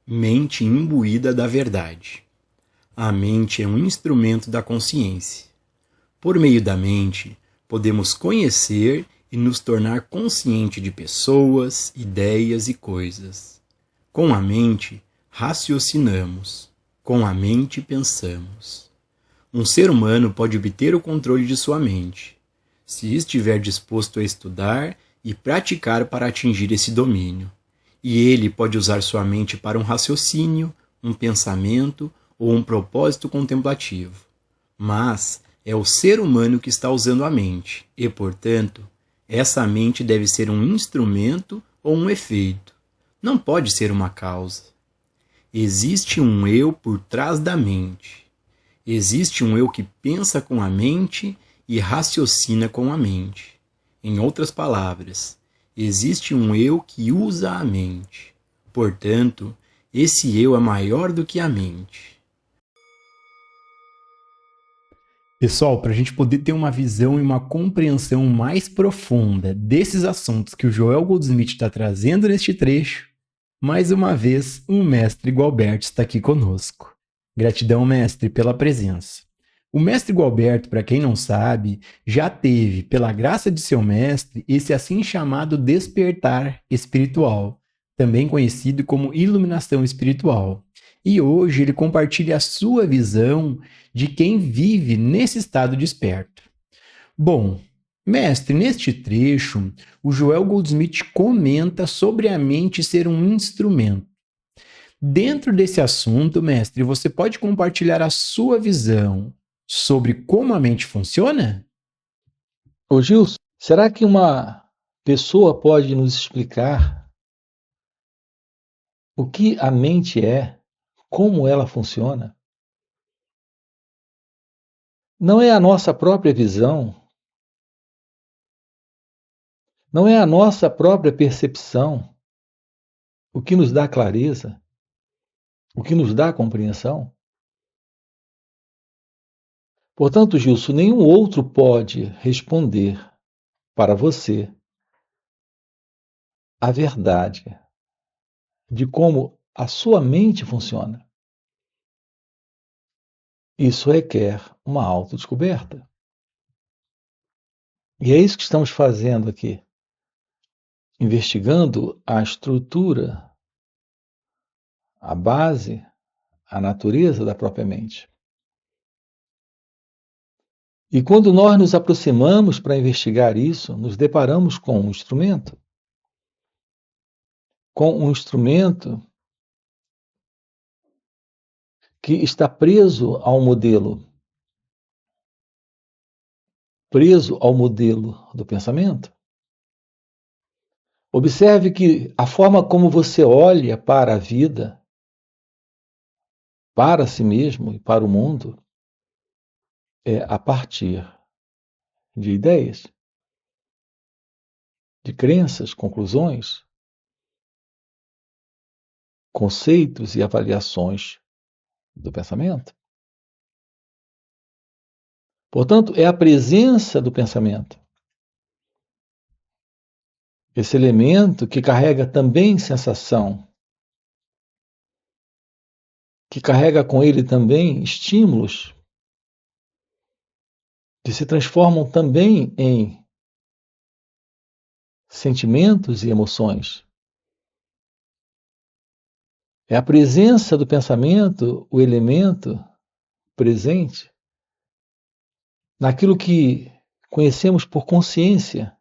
Mente imbuída da verdade. A mente é um instrumento da consciência. Por meio da mente, podemos conhecer e nos tornar consciente de pessoas, ideias e coisas. Com a mente, raciocinamos. Com a mente, pensamos. Um ser humano pode obter o controle de sua mente, se estiver disposto a estudar e praticar para atingir esse domínio. E ele pode usar sua mente para um raciocínio, um pensamento ou um propósito contemplativo. Mas é o ser humano que está usando a mente, e, portanto, essa mente deve ser um instrumento ou um efeito. Não pode ser uma causa. Existe um eu por trás da mente. Existe um eu que pensa com a mente e raciocina com a mente. Em outras palavras, existe um eu que usa a mente. Portanto, esse eu é maior do que a mente. Pessoal, para a gente poder ter uma visão e uma compreensão mais profunda desses assuntos que o Joel Goldsmith está trazendo neste trecho, mais uma vez, o mestre Gualberto está aqui conosco. Gratidão, mestre, pela presença. O mestre Gualberto, para quem não sabe, já teve, pela graça de seu mestre, esse assim chamado despertar espiritual, também conhecido como iluminação espiritual. E hoje ele compartilha a sua visão de quem vive nesse estado desperto. Bom, mestre, neste trecho, o Joel Goldsmith comenta sobre a mente ser um instrumento. Dentro desse assunto, mestre, você pode compartilhar a sua visão sobre como a mente funciona? Ô Gilson, será que uma pessoa pode nos explicar o que a mente é, como ela funciona? Não é a nossa própria visão, não é a nossa própria percepção o que nos dá clareza, o que nos dá compreensão? Portanto, Gilson, nenhum outro pode responder para você a verdade de como a sua mente funciona. Isso requer uma autodescoberta. E é isso que estamos fazendo aqui, investigando a estrutura, a base, a natureza da própria mente. E quando nós nos aproximamos para investigar isso, nos deparamos com um instrumento. Com um instrumento que está preso ao modelo do pensamento. Observe que a forma como você olha para a vida, para si mesmo e para o mundo, é a partir de ideias, de crenças, conclusões, conceitos e avaliações do pensamento. Portanto, é a presença do pensamento, esse elemento que carrega também sensação, que carrega com ele também estímulos, que se transformam também em sentimentos e emoções. É a presença do pensamento, o elemento presente naquilo que conhecemos por consciência,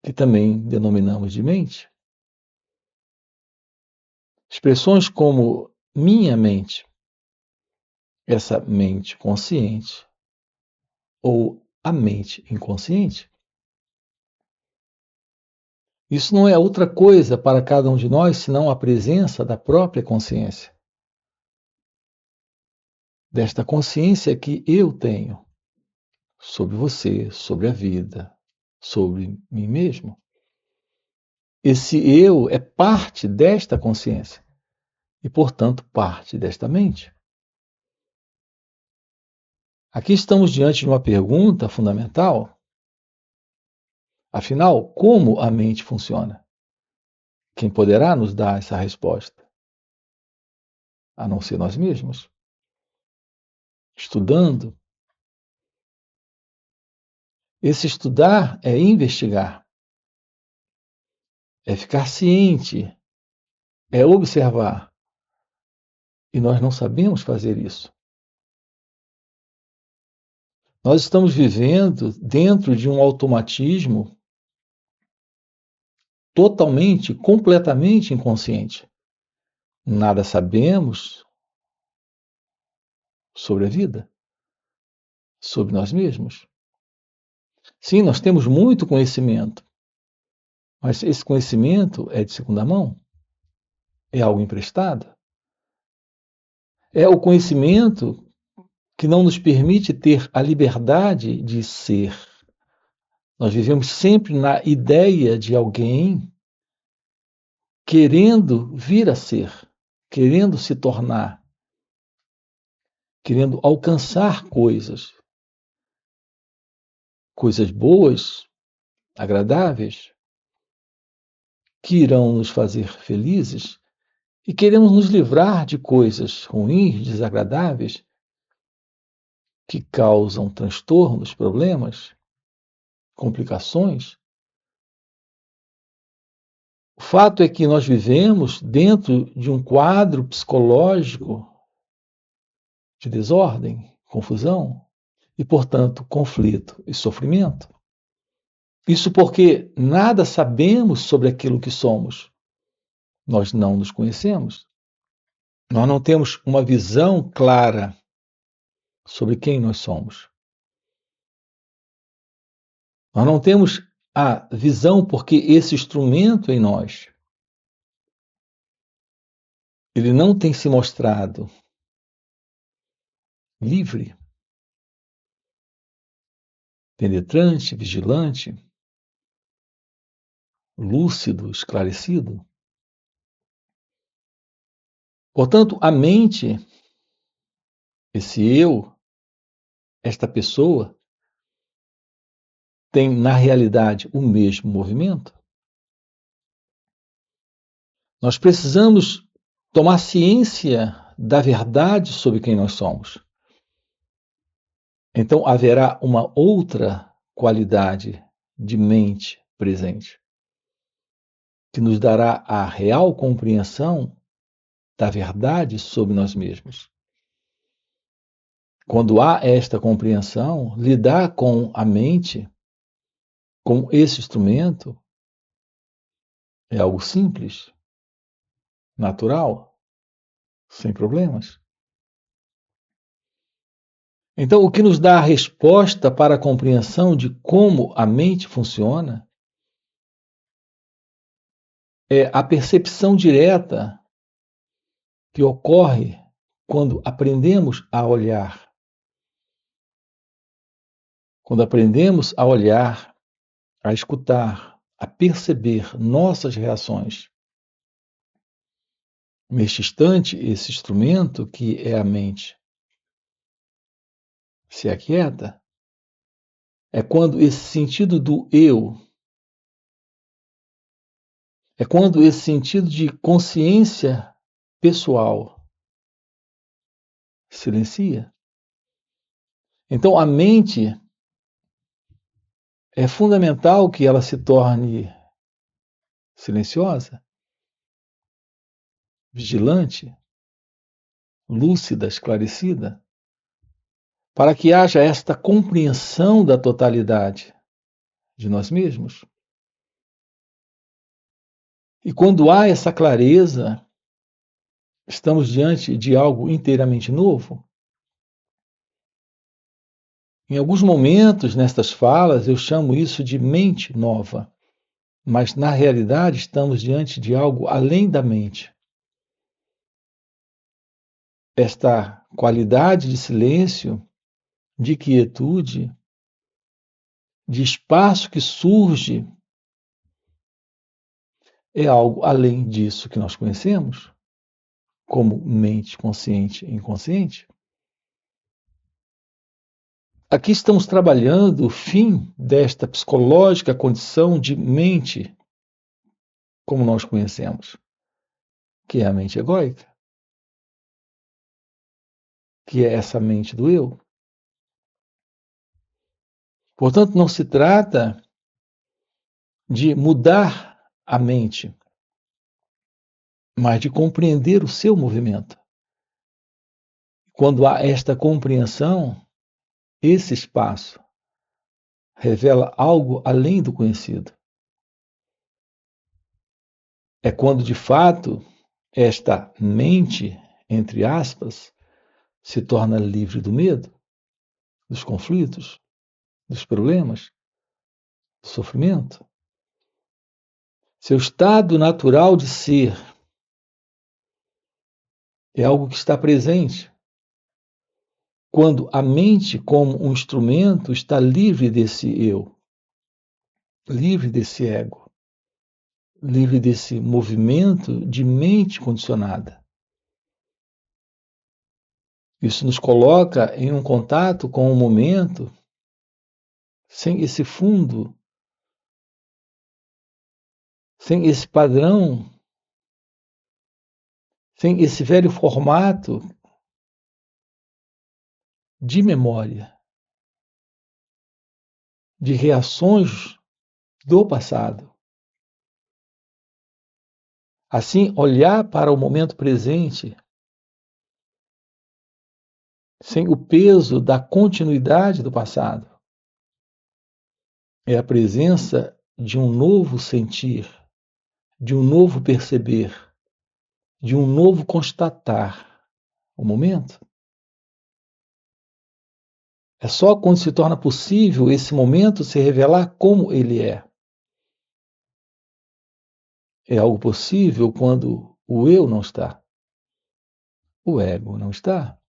que também denominamos de mente. Expressões como minha mente, essa mente consciente, ou a mente inconsciente. Isso não é outra coisa para cada um de nós senão a presença da própria consciência. Desta consciência que eu tenho sobre você, sobre a vida, sobre mim mesmo. Esse eu é parte desta consciência e, portanto, parte desta mente. Aqui estamos diante de uma pergunta fundamental. Afinal, como a mente funciona? Quem poderá nos dar essa resposta? a não ser nós mesmos. Estudando. Esse estudar é investigar, é ficar ciente, é observar. E nós não sabemos fazer isso. Nós estamos vivendo dentro de um automatismo totalmente, completamente inconsciente. Nada sabemos sobre a vida, sobre nós mesmos. Sim, nós temos muito conhecimento, mas esse conhecimento é de segunda mão, é algo emprestado. É o conhecimento que não nos permite ter a liberdade de ser. Nós vivemos sempre na ideia de alguém querendo vir a ser, querendo se tornar, querendo alcançar coisas boas, agradáveis, que irão nos fazer felizes, e queremos nos livrar de coisas ruins, desagradáveis, que causam transtornos, problemas, complicações. O fato é que nós vivemos dentro de um quadro psicológico de desordem, confusão e, portanto, conflito e sofrimento. Isso porque nada sabemos sobre aquilo que somos. Nós não nos conhecemos. Nós não temos uma visão clara sobre quem nós somos. Nós não temos a visão porque esse instrumento em nós, ele não tem se mostrado livre, penetrante, vigilante, lúcido, esclarecido. Portanto, a mente, esse eu, esta pessoa, tem na realidade o mesmo movimento. Nós precisamos tomar ciência da verdade sobre quem nós somos. Então haverá uma outra qualidade de mente presente, que nos dará a real compreensão da verdade sobre nós mesmos. Quando há esta compreensão, lidar com a mente, com esse instrumento, é algo simples, natural, sem problemas. Então, o que nos dá a resposta para a compreensão de como a mente funciona é a percepção direta que ocorre quando aprendemos a olhar. Quando aprendemos a olhar, a escutar, a perceber nossas reações. Neste instante, esse instrumento que é a mente se aquieta, é quando esse sentido do eu, é quando esse sentido de consciência pessoal silencia. Então a mente é fundamental que ela se torne silenciosa, vigilante, lúcida, esclarecida, para que haja esta compreensão da totalidade de nós mesmos. E quando há essa clareza, estamos diante de algo inteiramente novo. Em alguns momentos, nestas falas, eu chamo isso de mente nova, mas na realidade estamos diante de algo além da mente. Esta qualidade de silêncio, de quietude, de espaço que surge, é algo além disso que nós conhecemos, como mente consciente e inconsciente. Aqui estamos trabalhando o fim desta psicológica condição de mente, como nós conhecemos, que é a mente egóica. que é essa mente do eu. Portanto, não se trata de mudar a mente, mas de compreender o seu movimento. Quando há esta compreensão, esse espaço revela algo além do conhecido. É quando, de fato, esta mente, entre aspas, se torna livre do medo, dos conflitos, dos problemas, do sofrimento. Seu estado natural de ser é algo que está presente quando a mente, como um instrumento, está livre desse eu, livre desse ego, livre desse movimento de mente condicionada. Isso nos coloca em um contato com o momento sem esse fundo, sem esse padrão, sem esse velho formato de memória, de reações do passado. Assim, olhar para o momento presente sem o peso da continuidade do passado é a presença de um novo sentir, de um novo perceber, de um novo constatar o momento. É só quando se torna possível esse momento se revelar como ele é. É algo possível quando o eu não está, o ego não está.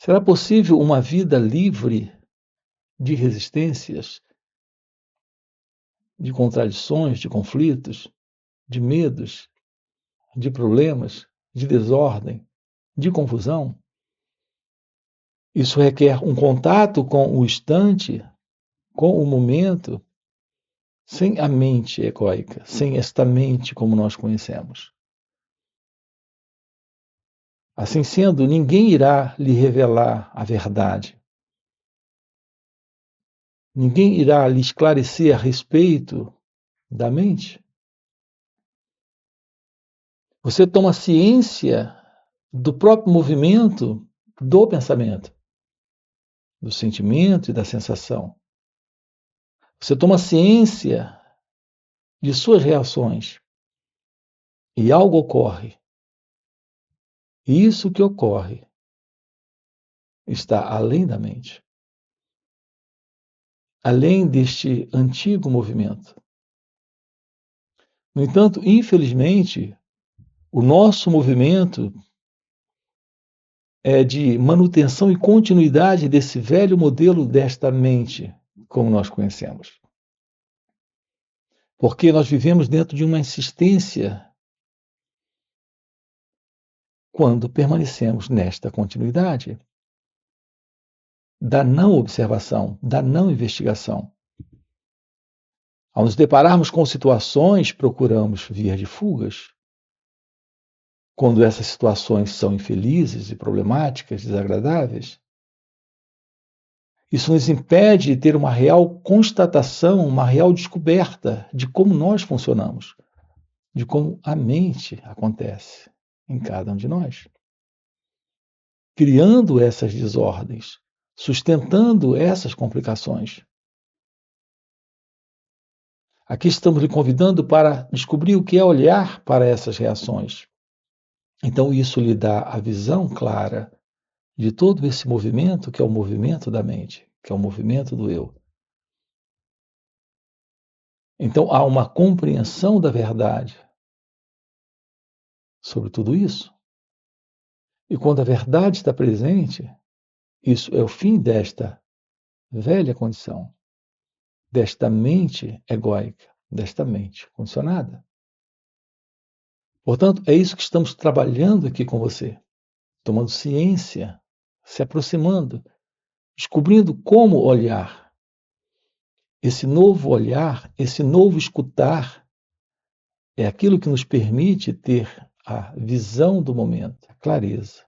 Será possível uma vida livre de resistências, de contradições, de conflitos, de medos, de problemas, de desordem, de confusão? Isso requer um contato com o instante, com o momento, sem a mente egóica, sem esta mente como nós conhecemos. Assim sendo, ninguém irá lhe revelar a verdade. Ninguém irá lhe esclarecer a respeito da mente. Você toma ciência do próprio movimento do pensamento, do sentimento e da sensação. Você toma ciência de suas reações e algo ocorre. E isso que ocorre está além da mente, além deste antigo movimento. No entanto, infelizmente, o nosso movimento é de manutenção e continuidade desse velho modelo desta mente, como nós conhecemos. Porque nós vivemos dentro de uma insistência quando permanecemos nesta continuidade da não observação, da não investigação. Ao nos depararmos com situações, procuramos vias de fugas. Quando essas situações são infelizes e problemáticas, desagradáveis, isso nos impede de ter uma real constatação, uma real descoberta de como nós funcionamos, de como a mente acontece em cada um de nós, criando essas desordens, sustentando essas complicações. Aqui estamos lhe convidando para descobrir o que é olhar para essas reações. Então, isso lhe dá a visão clara de todo esse movimento, que é o movimento da mente, que é o movimento do eu. Então, há uma compreensão da verdade sobre tudo isso. E quando a verdade está presente, isso é o fim desta velha condição, desta mente egóica, desta mente condicionada. Portanto, é isso que estamos trabalhando aqui com você, tomando ciência, se aproximando, descobrindo como olhar. Esse novo olhar, esse novo escutar, é aquilo que nos permite ter a visão do momento, a clareza,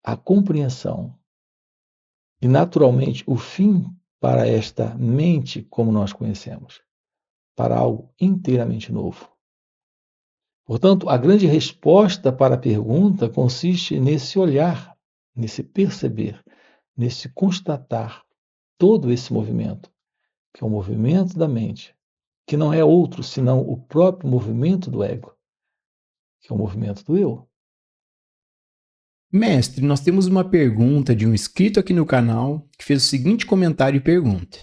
a compreensão e, naturalmente, o fim para esta mente como nós conhecemos, para algo inteiramente novo. Portanto, a grande resposta para a pergunta consiste nesse olhar, nesse perceber, nesse constatar todo esse movimento, que é o movimento da mente, que não é outro senão o próprio movimento do ego, que é o movimento do eu. Mestre, nós temos uma pergunta de um inscrito aqui no canal que fez o seguinte comentário e pergunta: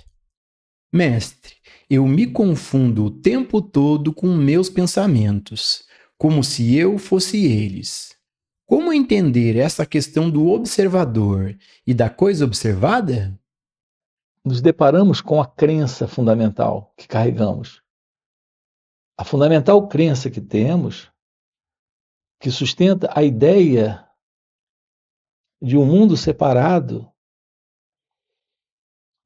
Mestre, eu me confundo o tempo todo com meus pensamentos, como se eu fosse eles. Como entender essa questão do observador e da coisa observada? Nos deparamos com a crença fundamental que carregamos. A fundamental crença que temos, que sustenta a ideia de um mundo separado,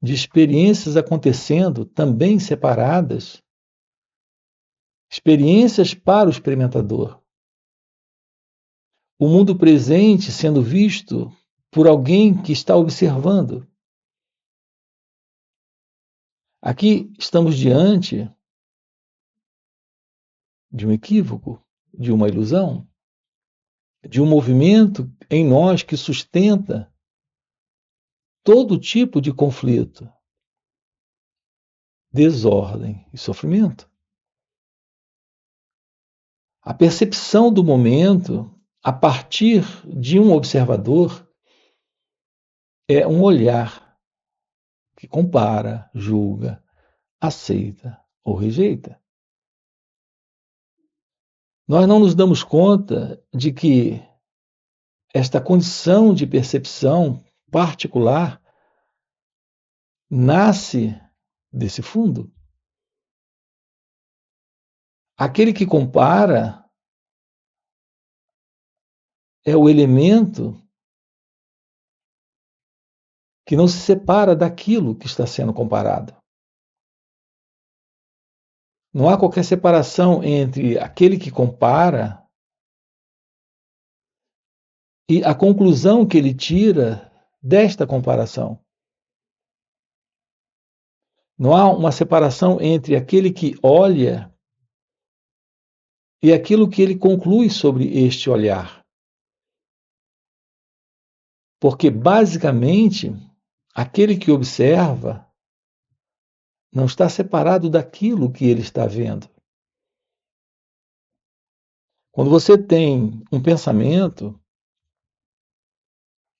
de experiências acontecendo também separadas, experiências para o experimentador. O mundo presente sendo visto por alguém que está observando. Aqui estamos diante de um equívoco, de uma ilusão, de um movimento em nós que sustenta todo tipo de conflito, desordem e sofrimento. A percepção do momento, a partir de um observador, é um olhar que compara, julga, aceita ou rejeita. Nós não nos damos conta de que esta condição de percepção particular nasce desse fundo. Aquele que compara é o elemento que não se separa daquilo que está sendo comparado. Não há qualquer separação entre aquele que compara e a conclusão que ele tira desta comparação. Não há uma separação entre aquele que olha e aquilo que ele conclui sobre este olhar. Porque, basicamente, aquele que observa não está separado daquilo que ele está vendo. Quando você tem um pensamento,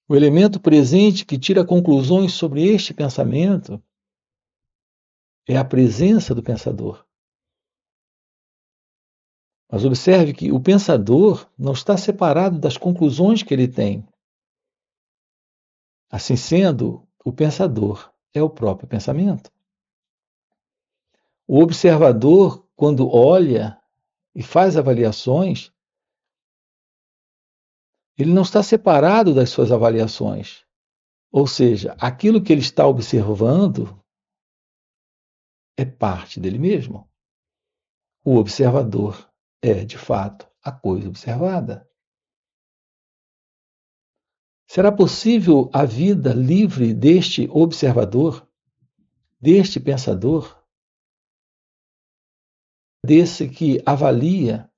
o elemento presente que tira conclusões sobre este pensamento é a presença do pensador. Mas observe que o pensador não está separado das conclusões que ele tem. Assim sendo, o pensador é o próprio pensamento. O observador, quando olha e faz avaliações, ele não está separado das suas avaliações. Ou seja, aquilo que ele está observando é parte dele mesmo. O observador é, de fato, a coisa observada. Será possível a vida livre deste observador, deste pensador, desse que avalia,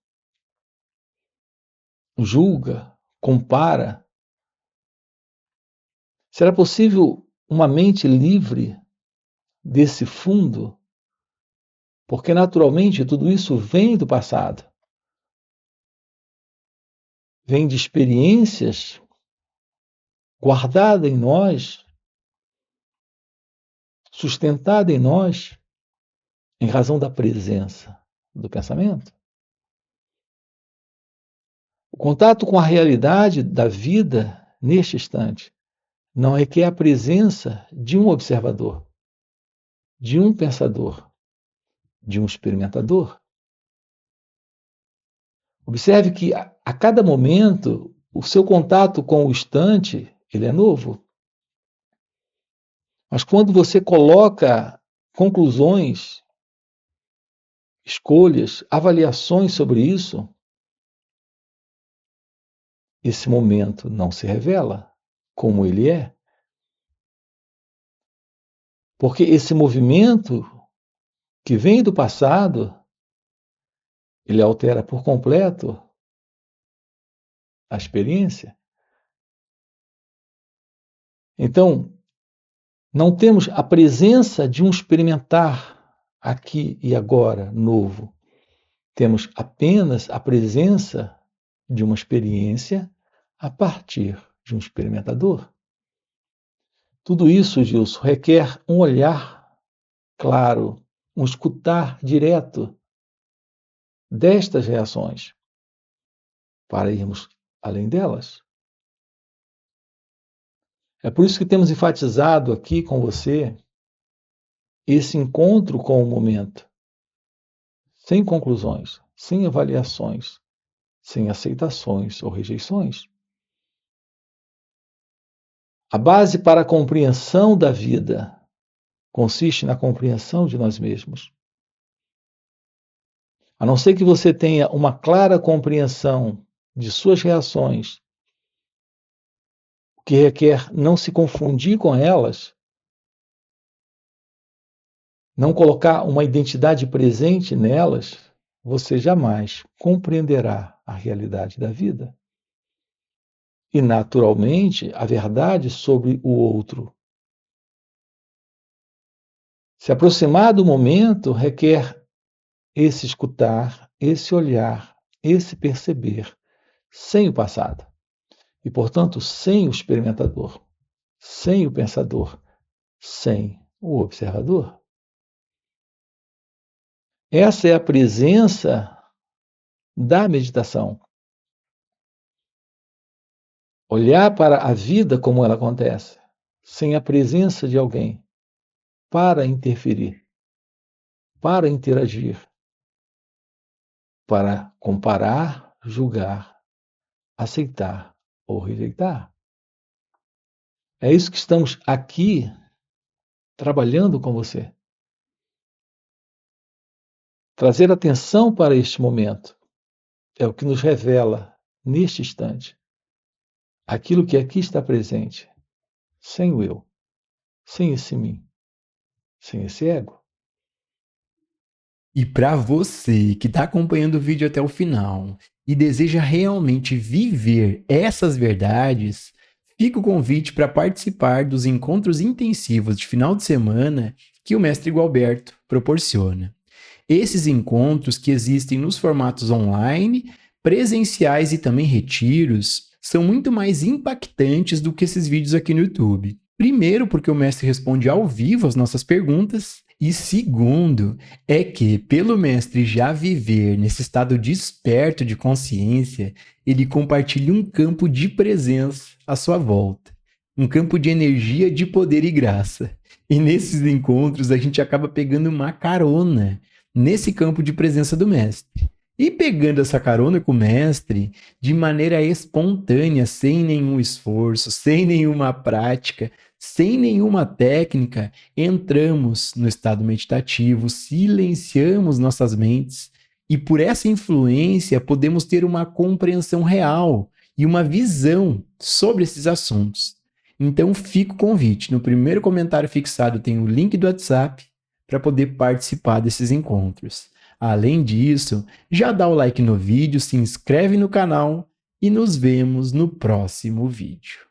julga, compara? Será possível uma mente livre desse fundo? Porque, naturalmente, tudo isso vem do passado. Vem de experiências guardadas em nós, sustentada em nós, em razão da presença do pensamento. O contato com a realidade da vida neste instante não requer a presença de um observador, de um pensador, de um experimentador. Observe que a cada momento o seu contato com o instante ele é novo. Mas quando você coloca conclusões, escolhas, avaliações sobre isso, esse momento não se revela como ele é. Porque esse movimento que vem do passado, ele altera por completo a experiência. Então, não temos a presença de um experimentar aqui e agora novo. Temos apenas a presença de uma experiência a partir de um experimentador. Tudo isso, Gilson, requer um olhar claro, um escutar direto destas reações para irmos além delas. É por isso que temos enfatizado aqui com você esse encontro com o momento, sem conclusões, sem avaliações, sem aceitações ou rejeições. A base para a compreensão da vida consiste na compreensão de nós mesmos. A não ser que você tenha uma clara compreensão de suas reações, o que requer não se confundir com elas, não colocar uma identidade presente nelas, você jamais compreenderá a realidade da vida. E, naturalmente, a verdade sobre o outro. Se aproximar do momento requer esse escutar, esse olhar, esse perceber, sem o passado. E, portanto, sem o experimentador, sem o pensador, sem o observador. Essa é a presença da meditação. Olhar para a vida como ela acontece, sem a presença de alguém para interferir, para interagir, para comparar, julgar, aceitar ou rejeitar. É isso que estamos aqui trabalhando com você. Trazer atenção para este momento é o que nos revela, neste instante, aquilo que aqui está presente, sem o eu, sem esse mim, sem esse ego. E para você que está acompanhando o vídeo até o final e deseja realmente viver essas verdades, fica o convite para participar dos encontros intensivos de final de semana que o Mestre Gualberto proporciona. Esses encontros, que existem nos formatos online, presenciais e também retiros, são muito mais impactantes do que esses vídeos aqui no YouTube. Primeiro, porque o mestre responde ao vivo as nossas perguntas, e segundo, é que, pelo mestre já viver nesse estado desperto de consciência, ele compartilha um campo de presença à sua volta, um campo de energia, de poder e graça. E nesses encontros a gente acaba pegando uma carona nesse campo de presença do mestre. E pegando essa carona com o mestre de maneira espontânea, sem nenhum esforço, sem nenhuma prática, sem nenhuma técnica, entramos no estado meditativo, silenciamos nossas mentes e por essa influência podemos ter uma compreensão real e uma visão sobre esses assuntos. Então fica o convite. No primeiro comentário fixado tem o link do WhatsApp para poder participar desses encontros. Além disso, já dá o like no vídeo, se inscreve no canal e nos vemos no próximo vídeo.